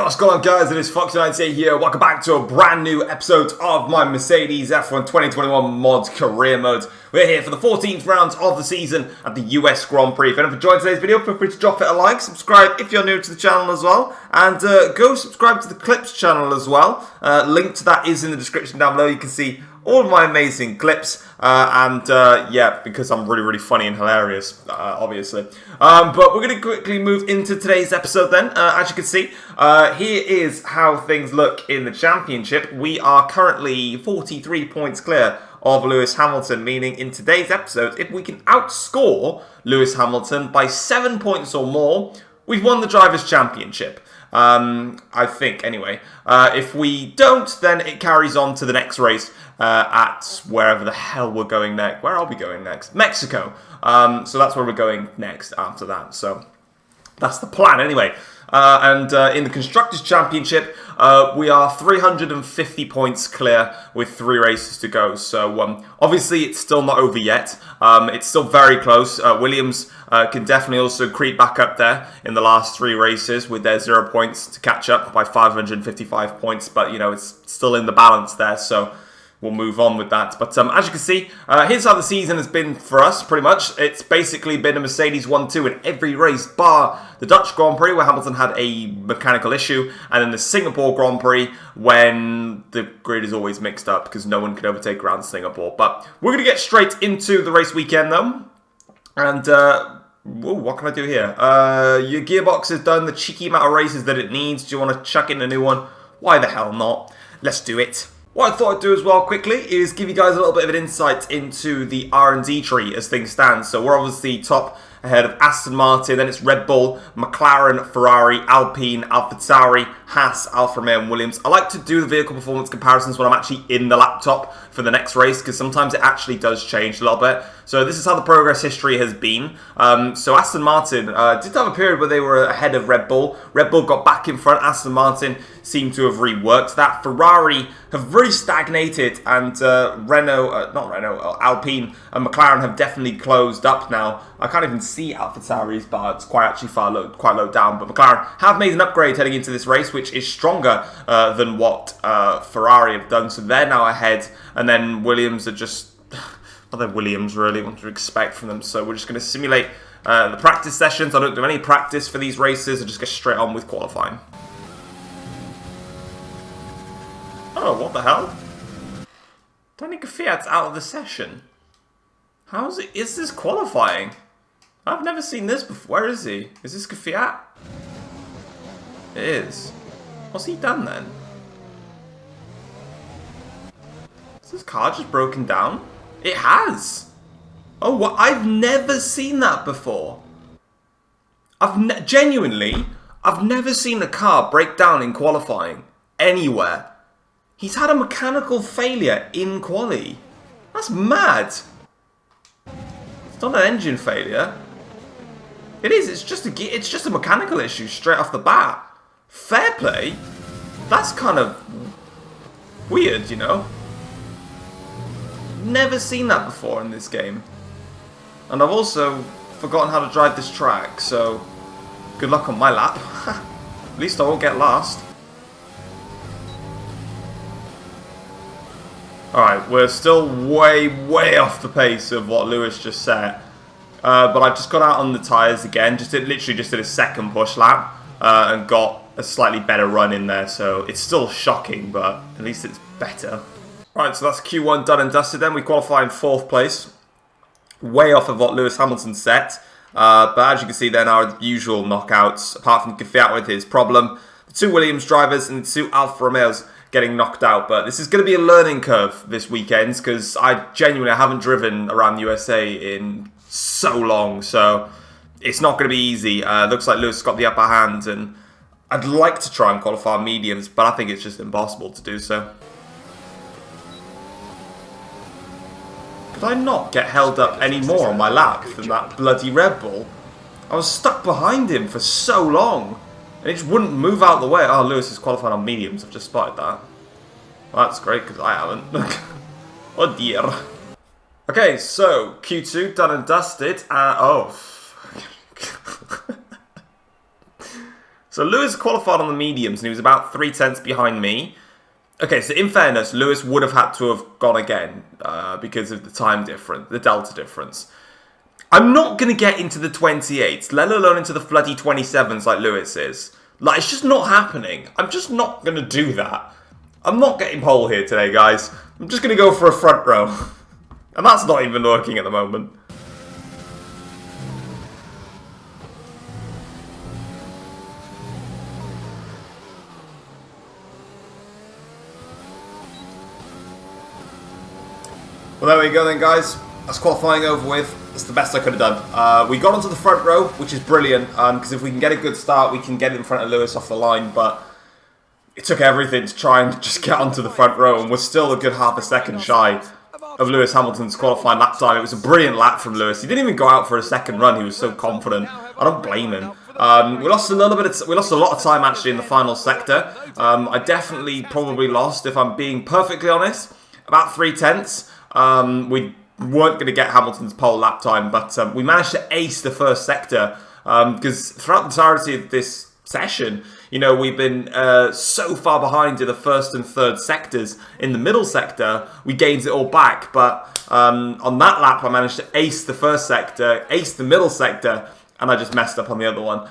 What's going on, guys? It is Foxydude here. Welcome back to a brand new episode of my Mercedes F1 2021 Mods Career Mode. We're here for the 14th round of the season at the US Grand Prix. If anyone enjoyed today's video, feel free to drop it a like, subscribe if you're new to the channel as well, and go subscribe to the Clips channel as well. Link to that is in the description down below. You can see all of my amazing clips, yeah, because I'm really funny and hilarious, obviously. But we're going to quickly move into today's episode then. As you can see, here is how things look in the championship. We are currently 43 points clear of Lewis Hamilton, meaning in today's episode, if we can outscore Lewis Hamilton by 7 points or more, we've won the Drivers' Championship. I think, anyway. If we don't, then it carries on to the next race at wherever the hell we're going next. Where are we going next? Mexico. So that's where we're going next after that. So that's the plan, anyway. And in the Constructors' Championship, we are 350 points clear with 3 races to go. So obviously it's still not over yet. It's still very close. Williams can definitely also creep back up there in the last 3 races with their 0 points to catch up by 555 points. But, you know, it's still in the balance there. So we'll move on with that. But as you can see, here's how the season has been for us, pretty much. It's basically been a Mercedes 1-2 in every race, bar the Dutch Grand Prix, where Hamilton had a mechanical issue, and then the Singapore Grand Prix, when the grid is always mixed up, because no one can overtake around Singapore. But we're going to get straight into the race weekend, though. And, ooh, what can I do here? Your gearbox has done the cheeky amount of races that it needs. Do you want to chuck in a new one? Why the hell not? Let's do it. What I thought I'd do as well quickly is give you guys a little bit of an insight into the R&D tree as things stand. So we're obviously top ahead of Aston Martin, then it's Red Bull, McLaren, Ferrari, Alpine, AlphaTauri, Haas, Alfa Romeo and Williams. I like to do the vehicle performance comparisons when I'm actually in the laptop for the next race, because sometimes it actually does change a little bit. So this is how the progress history has been. So Aston Martin did have a period where they were ahead of Red Bull. Red Bull got back in front. Aston Martin seemed to have reworked that. Ferrari have really stagnated, and Alpine and McLaren have definitely closed up now. I can't even see AlphaTauri's bar. It's quite low down. But McLaren have made an upgrade heading into this race, which is stronger than what Ferrari have done. So they're now ahead. And then Williams are just... well, they're Williams, really. What to expect from them. So we're just going to simulate the practice sessions. I don't do any practice for these races. I just get straight on with qualifying. Oh, what the hell? Danny Kvyat's out of the session. How is it? Is this qualifying? I've never seen this before. Where is he? Is this Kvyat? It is. What's he done then? Is this car just broken down? It has. Oh, what? I've never seen that before. Genuinely, I've never seen a car break down in qualifying anywhere. He's had a mechanical failure in quali. That's mad. It's not an engine failure. It is. It's just a mechanical issue straight off the bat. Fair play. That's kind of weird, you know. Never seen that before in this game. And I've also forgotten how to drive this track, so good luck on my lap. At least I won't get last. Alright, we're still way off the pace of what Lewis just set. But I've just got out on the tyres again. Literally just did a second push lap and got a slightly better run in there. So it's still shocking, but at least it's better. Right, so that's Q1 done and dusted then. We qualify in 4th place. Way off of what Lewis Hamilton set. But as you can see, then our usual knockouts, apart from Kvyat with his problem. The 2 Williams drivers and the 2 Alfa Romeos getting knocked out. But this is going to be a learning curve this weekend, because I genuinely haven't driven around the USA in so long. So it's not going to be easy. Looks like Lewis got the upper hand, and I'd like to try and qualify mediums, but I think it's just impossible to do so. Could I not get held up any more on my lap than that bloody Red Bull? I was stuck behind him for so long, and it just wouldn't move out of the way. Oh, Lewis is qualified on mediums. I've just spotted that. Well, that's great, because I haven't. Oh dear. Okay, so Q2 done and dusted. So So Lewis qualified on the mediums and he was about 3/10 behind me. Okay, so in fairness, Lewis would have had to have gone again because of the time difference, the delta difference. I'm not going to get into the 28s, let alone into the bloody 27s like Lewis is. Like, it's just not happening. I'm just not going to do that. I'm not getting pole here today, guys. I'm just going to go for a front row. And that's not even working at the moment. Well, there we go then, guys. That's qualifying over with. That's the best I could have done. We got onto the front row, which is brilliant, because if we can get a good start, we can get in front of Lewis off the line, but it took everything to try and just get onto the front row, and we're still a good half a second shy of Lewis Hamilton's qualifying lap time. It was a brilliant lap from Lewis. He didn't even go out for a second run. He was so confident. I don't blame him. We lost a lot of time actually in the final sector. I definitely probably lost, if I'm being perfectly honest, about 3/10. We weren't going to get Hamilton's pole lap time, but we managed to ace the first sector because throughout the entirety of this session, you know, we've been so far behind in the first and third sectors. In the middle sector, we gained it all back, but on that lap, I managed to ace the first sector, ace the middle sector, and I just messed up on the other one.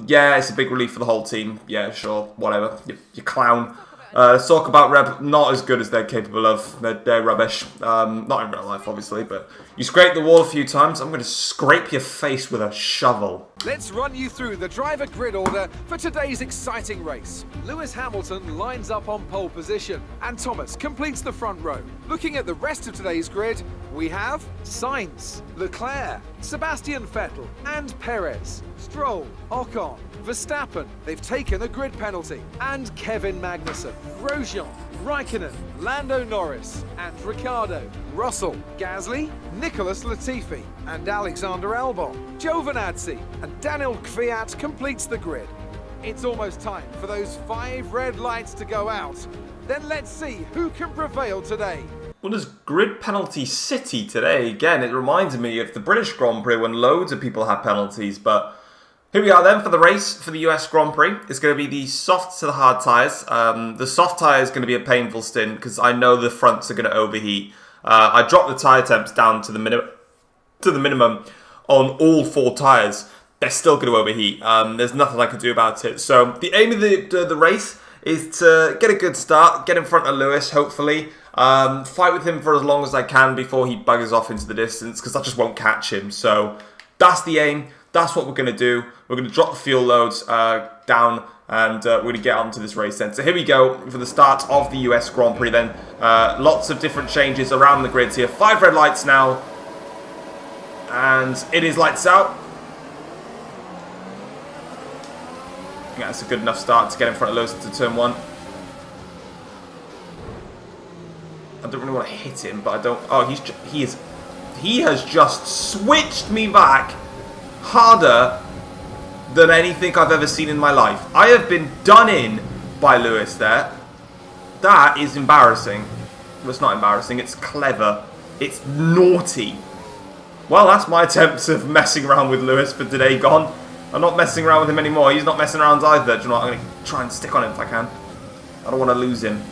Yeah, it's a big relief for the whole team. Yeah, sure, whatever. You clown. Let's talk about Reb. Not as good as they're capable of. They're rubbish. Not in real life, obviously, but you scrape the wall a few times, I'm going to scrape your face with a shovel. Let's run you through the driver grid order for today's exciting race. Lewis Hamilton lines up on pole position, and Thomas completes the front row. Looking at the rest of today's grid, we have Sainz, Leclerc, Sebastian Vettel, and Perez. Stroll, Ocon, Verstappen, they've taken a grid penalty, and Kevin Magnussen, Grosjean, Raikkonen, Lando Norris, and Ricciardo, Russell, Gasly, Nicholas Latifi, and Alexander Albon. Giovinazzi and Daniel Kvyat completes the grid. It's almost time for those 5 red lights to go out. Then let's see who can prevail today. Well, there's grid penalty city today. Again, it reminds me of the British Grand Prix when loads of people had penalties, but here we are then for the race for the US Grand Prix. It's going to be the soft to the hard tyres. The soft tyre is going to be a painful stint because I know the fronts are going to overheat. I dropped the tyre temps down to the minimum on all 4 tyres. They're still going to overheat. There's nothing I can do about it. So the aim of the race is to get a good start, get in front of Lewis, hopefully. Fight with him for as long as I can before he buggers off into the distance because I just won't catch him. So that's the aim. That's what we're going to do. We're going to drop the fuel loads down and we're going to get on to this race then. So here we go for the start of the US Grand Prix then. Lots of different changes around the grids here. 5 red lights now. And it is lights out. Yeah, that's a good enough start to get in front of Lewis into turn 1. I don't really want to hit him, but I don't... Oh, he has just switched me back harder than anything I've ever seen in my life. I have been done in by Lewis there. That is embarrassing. Well, it's not embarrassing, it's clever. It's naughty. Well, that's my attempts of messing around with Lewis for today gone. I'm not messing around with him anymore. He's not messing around either. Do you know what? I'm going to try and stick on him if I can. I don't want to lose him.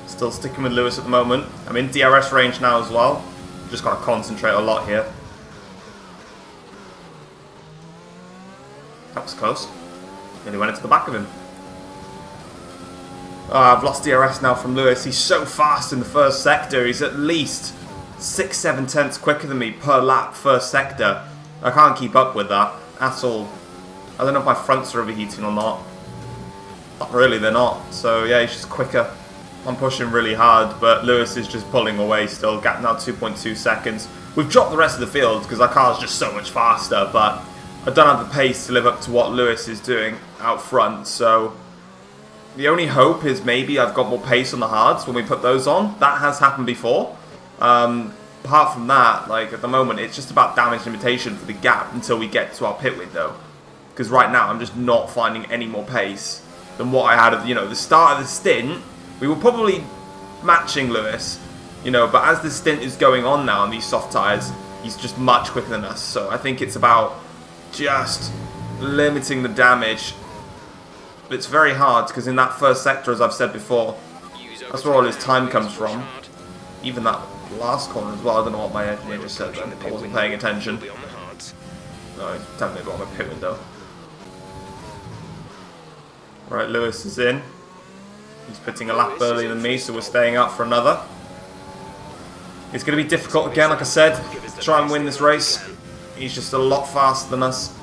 Still sticking with Lewis at the moment. I'm in DRS range now as well. Just got to concentrate a lot here. That was close. Nearly went into the back of him. Oh, I've lost DRS now from Lewis. He's so fast in the first sector. He's at least 6-7 tenths quicker than me per lap first sector. I can't keep up with that at all. I don't know if my fronts are overheating or not. Not really, they're not. So yeah, he's just quicker. I'm pushing really hard, but Lewis is just pulling away still. Gap now 2.2 seconds. We've dropped the rest of the field because our car's just so much faster, but I don't have the pace to live up to what Lewis is doing out front. So the only hope is maybe I've got more pace on the hards when we put those on. That has happened before. Apart from that, like at the moment, it's just about damage limitation for the gap until we get to our pit window. Because right now, I'm just not finding any more pace than what I had at, you know, the start of the stint. We were probably matching Lewis, you know, but as the stint is going on now on these soft tyres, he's just much quicker than us. So I think it's about just limiting the damage. But it's very hard because in that first sector, as I've said before, that's where all his time comes from. Even that last corner as well. I don't know what my engineer just said then. I wasn't paying attention. No, he's telling me about my pit window. Right, Lewis is in. He's pitting a lap earlier than me, so we're staying out for another. It's going to be difficult again, like I said, to try and win this race. He's just a lot faster than us.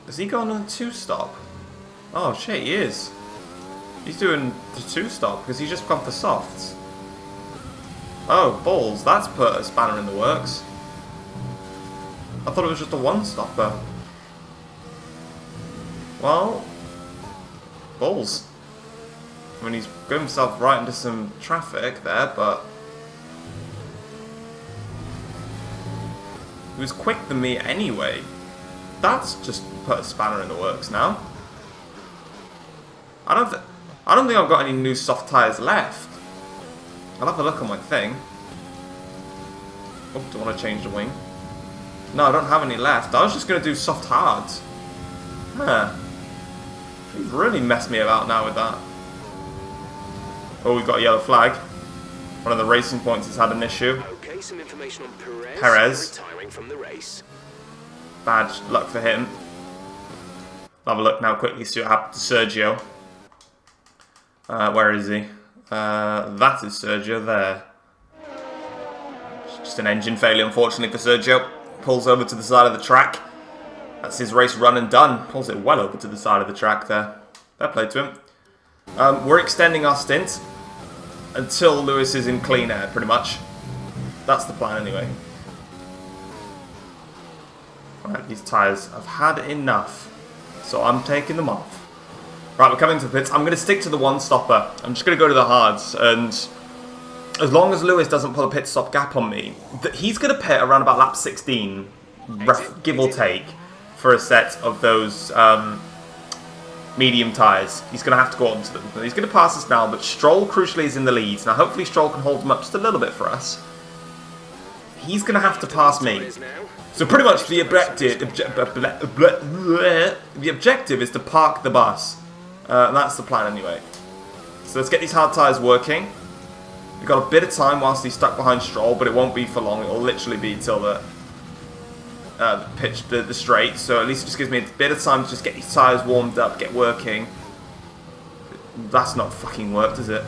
Has he gone on a 2-stop? Oh shit, he is. He's doing the 2-stop because he's just gone for softs. Oh, balls, that's put a spanner in the works. I thought it was just a 1-stopper. Well, balls. I mean, he's got himself right into some traffic there, but he was quick than me anyway. That's just put a spanner in the works now. I don't think I've got any new soft tyres left. I'll have a look on my thing. Oh, do I want to change the wing? No, I don't have any left. I was just going to do soft hards. Huh. You've really messed me about now with that. Oh, we've got a yellow flag. One of the racing points has had an issue. Okay, some information on Perez. retiring from the race. Bad luck for him. I'll have a look now quickly, see what happened to Sergio. Where is he? That is Sergio there. Just an engine failure, unfortunately, for Sergio. Pulls over to the side of the track. That's his race run and done. Pulls it well over to the side of the track there. Fair play to him. We're extending our stint until Lewis is in clean air, pretty much. That's the plan anyway. Right, these tyres have had enough, so I'm taking them off. Right, we're coming to the pits. I'm going to stick to the 1-stopper. I'm just going to go to the hards, and as long as Lewis doesn't pull a pit stop gap on me, he's going to pit around about lap 16, give or take, for a set of those medium tyres. He's going to have to go on to them. He's going to pass us now, but Stroll, crucially, is in the lead. Now, hopefully Stroll can hold him up just a little bit for us. He's going to have to pass me. So pretty much the objective is to park the bus. And that's the plan anyway. So let's get these hard tyres working. We've got a bit of time whilst he's stuck behind Stroll, but it won't be for long. It'll literally be till the straight. So at least it just gives me a bit of time to just get these tyres warmed up, get working. That's not fucking worked, is it?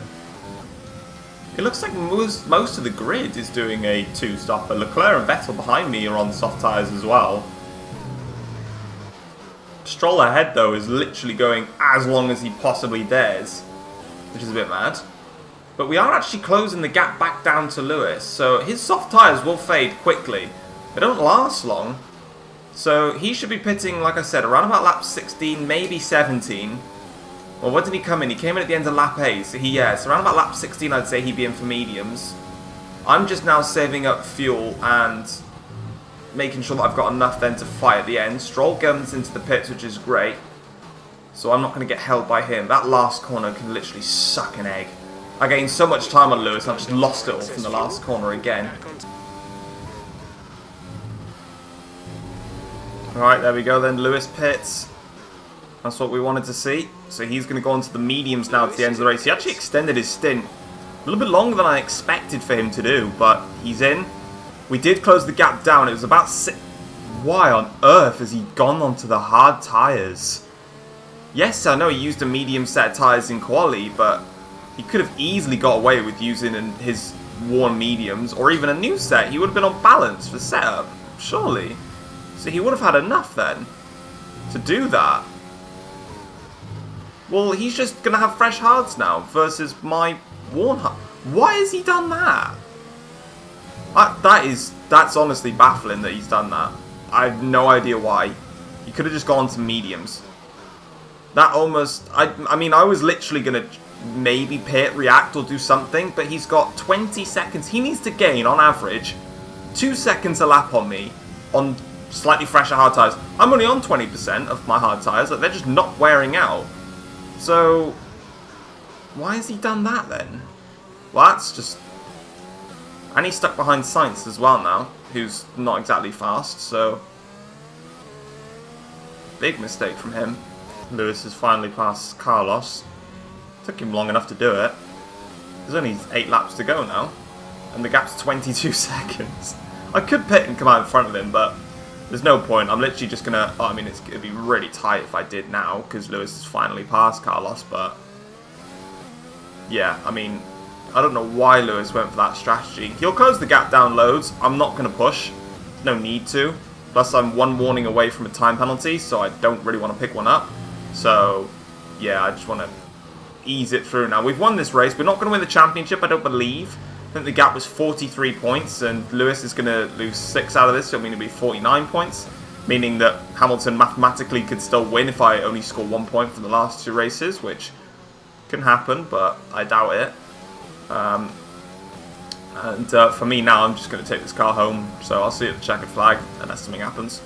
It looks like most of the grid is doing a 2-stopper. Leclerc and Vettel behind me are on soft tyres as well. Stroll ahead, though, is literally going as long as he possibly dares, which is a bit mad. But we are actually closing the gap back down to Lewis, so his soft tyres will fade quickly. They don't last long, so he should be pitting, like I said, around about lap 16, maybe 17. Well, when did he come in? He came in at the end of lap 8, so so around about lap 16 I'd say he'd be in for mediums. I'm just now saving up fuel and making sure that I've got enough then to fight at the end. Stroll comes into the pits, which is great, so I'm not going to get held by him. That last corner can literally suck an egg. I gained so much time on Lewis, and I've just lost it all from the last corner again. Alright, there we go then. Lewis pits. That's what we wanted to see. So he's going to go on to the mediums now at the end of the race. He actually extended his stint a little bit longer than I expected for him to do, but he's in. We did close the gap down. It was about 6. Why on earth has he gone onto the hard tyres? Yes, I know he used a medium set of tyres in quali, but he could have easily got away with using his worn mediums, or even a new set. He would have been on balance for setup, surely. So he would have had enough then to do that. Well, he's just going to have fresh hards now versus my worn hard. Why has he done that? That's honestly baffling that he's done that. I have no idea why. He could have just gone to mediums. That almost... I mean, I was literally going to maybe pit, react, or do something, but he's got 20 seconds. He needs to gain, on average, 2 seconds a lap on me on slightly fresher hard tyres. I'm only on 20% of my hard tyres. Like, they're just not wearing out. So, why has he done that then? Well, that's just... And he's stuck behind Sainz as well now, who's not exactly fast, so... Big mistake from him. Lewis has finally passed Carlos. Took him long enough to do it. There's only 8 laps to go now. And the gap's 22 seconds. I could pit and come out in front of him, but there's no point. I'm literally just going to... Oh, I mean, it'd be really tight if I did now, because Lewis has finally passed Carlos, but... Yeah, I mean, I don't know why Lewis went for that strategy. He'll close the gap down loads. I'm not going to push. No need to. Plus, I'm 1 warning away from a time penalty, so I don't really want to pick one up. So, yeah, I just want to ease it through now. We've won this race. We're not going to win the championship, I don't believe. I think the gap was 43 points, and Lewis is going to lose 6 out of this, so I mean it'll be 49 points, meaning that Hamilton mathematically could still win if I only score 1 point from the last 2 races, which can happen, but I doubt it. For me now, I'm just going to take this car home, so I'll see you at the checkered flag, unless something happens.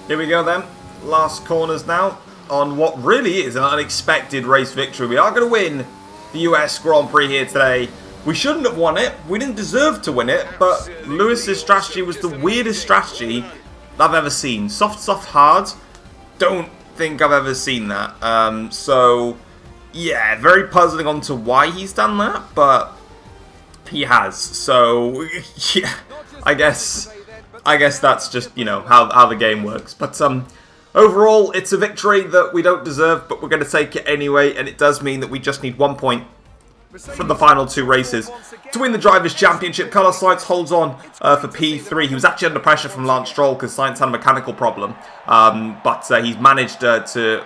Here we go then, last corners now, on what really is an unexpected race victory. We are going to win the US Grand Prix here today. We shouldn't have won it, we didn't deserve to win it, but Lewis's strategy was the weirdest strategy I've ever seen. Soft, hard, don't think I've ever seen that. So, yeah, very puzzling on to why he's done that, but he has. So, yeah, I guess that's just, you know, how the game works. But overall, it's a victory that we don't deserve, but we're going to take it anyway, and it does mean that we just need 1 point from the final 2 races to win the Drivers' Championship. Carlos Sainz holds on for P3. He was actually under pressure from Lance Stroll because Sainz had a mechanical problem, but he's managed to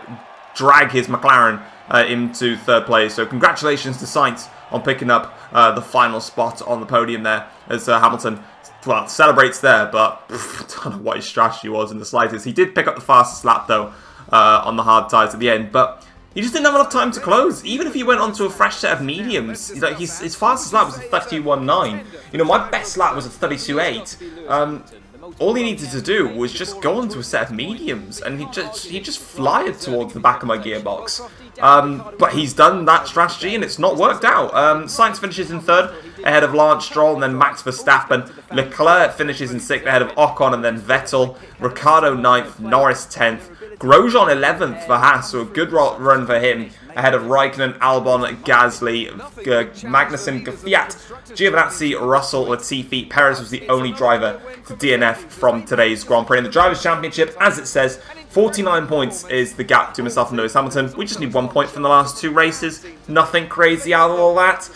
drag his McLaren into 3rd place. So congratulations to Sainz on picking up the final spot on the podium there, as Hamilton, well, celebrates there, but I don't know what his strategy was in the slightest. He did pick up the fastest lap though on the hard tyres at the end, but he just didn't have enough time to close. Even if he went onto a fresh set of mediums, his fastest lap was a 32.19. You know, my best lap was a 32.8. All he needed to do was just go onto a set of mediums, and he just flied towards the back of my gearbox. But he's done that strategy, and it's not worked out. Sainz finishes in 3rd, ahead of Lance Stroll, and then Max Verstappen. Leclerc finishes in 6th, ahead of Ocon, and then Vettel. Ricciardo 9th, Norris 10th. Grosjean 11th for Haas, so a good run for him, ahead of Raikkonen, Albon, Gasly, Magnussen, Fiat, Giovinazzi, Russell, Latifi. Perez was the only driver to DNF from today's Grand Prix. In the Drivers' Championship, as it says, 49 points is the gap to myself and Lewis Hamilton. We just need 1 point from the last 2 races. Nothing crazy out of all that.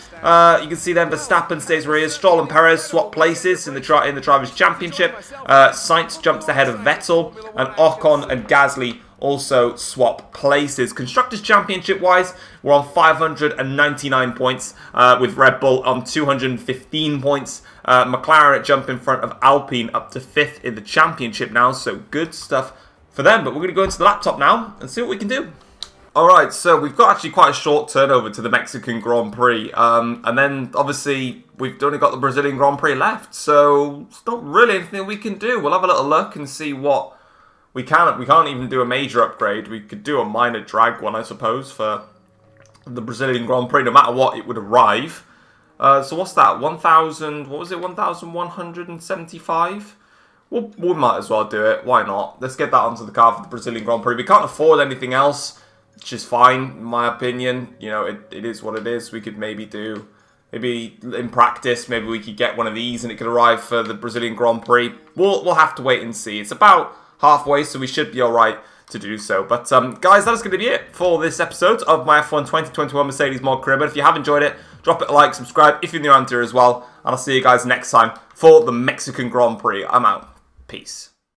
You can see then Verstappen stays where he is. Stroll and Perez swap places in the Drivers' Championship. Sainz jumps ahead of Vettel, and Ocon and Gasly also swap places. Constructors' Championship wise, we're on 599 points, with Red Bull on 215 points. McLaren jump in front of Alpine up to 5th in the championship now, so good stuff for them. But we're going to go into the laptop now and see what we can do. Alright, so we've got actually quite a short turnover to the Mexican Grand Prix, and then obviously we've only got the Brazilian Grand Prix left, so it's not really anything we can do. We'll have a little look and see what we can. We can't even do a major upgrade. We could do a minor drag one, I suppose, for the Brazilian Grand Prix. No matter what, it would arrive. So what's that? 1,000, what was it, 1,175? Well, we might as well do it. Why not? Let's get that onto the car for the Brazilian Grand Prix. We can't afford anything else, which is fine, in my opinion. You know, it is what it is. We could maybe do, maybe in practice, maybe we could get one of these and it could arrive for the Brazilian Grand Prix. We'll have to wait and see. It's about halfway, so we should be alright to do so. But guys, that is going to be it for this episode of my F1 2021 Mercedes mod career. But if you have enjoyed it, drop it a like, subscribe if you're new around here as well, and I'll see you guys next time for the Mexican Grand Prix. I'm out. Peace.